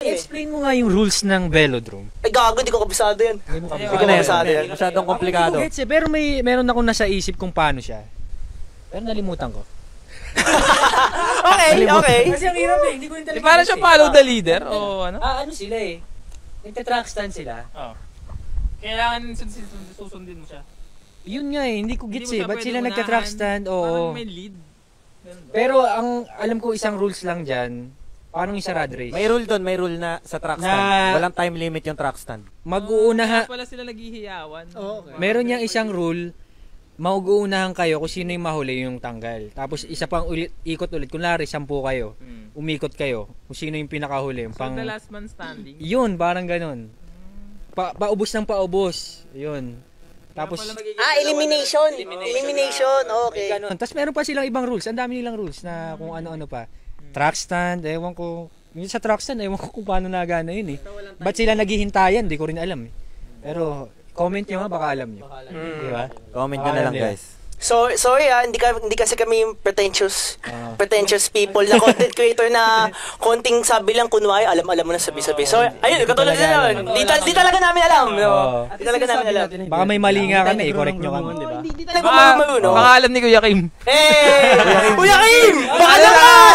Explain mo nga yung rules ng velodrome. Ay gago, di ko kabisado yan. Hindi ko kabisado yan. Masyadong komplikado. Pero meron akong nasa isip kung paano siya. Pero nalimutan ko. Okay. Kasi ang hirap eh, hindi ko rin talaga. Para siya follow the leader o ano? Ano sila eh. Nagta-track stand sila. Oo. Kailangan susundin mo siya. Yun nga eh, hindi ko gets Hindi mo eh. siya Ba't pwede sila unahan? nagta-track stand? Parang Oo. may lead. Pero ang alam ko isang rules lang dyan, paano yung sa rad race? May rule doon, may rule na sa track stand. Walang time limit yung track stand. Mag-uunahan. Pala sila naghihiyawan. Meron niyang isang rule, mag-uunahan kayo kung sino yung mahuli yung tanggal. Tapos isa pang ikot ulit. Kunwari, 10 kayo. Umikot kayo. Kung sino yung pinakahuli. So the last man standing. Yun, parang ganun. Paubos ng paubos. Yun. Tapos, Elimination. Elimination, okay. tapos meron pa silang ibang rules. Ang dami nilang rules na kung ano-ano pa. Track stand, ewan ko. Yung sa track stand, ewan ko kung paano nagana yun eh. Ba't sila naghihintayan? Di ko rin alam eh. Pero, comment nyo nga, baka alam nyo. Di ba? Comment nyo na lang guys. So, sorry hindi kasi kami pretentious people na content creator na konting sabi lang kunwari, alam mo na sabi-sabi. So, ayun, katulad na yun. Di talaga namin alam. Di talaga namin alam. Baka may mali nga kami, i-correct nyo kami. Di talaga marunong. Baka alam ni Kuya Kim. Kuya Kim! Baka naman!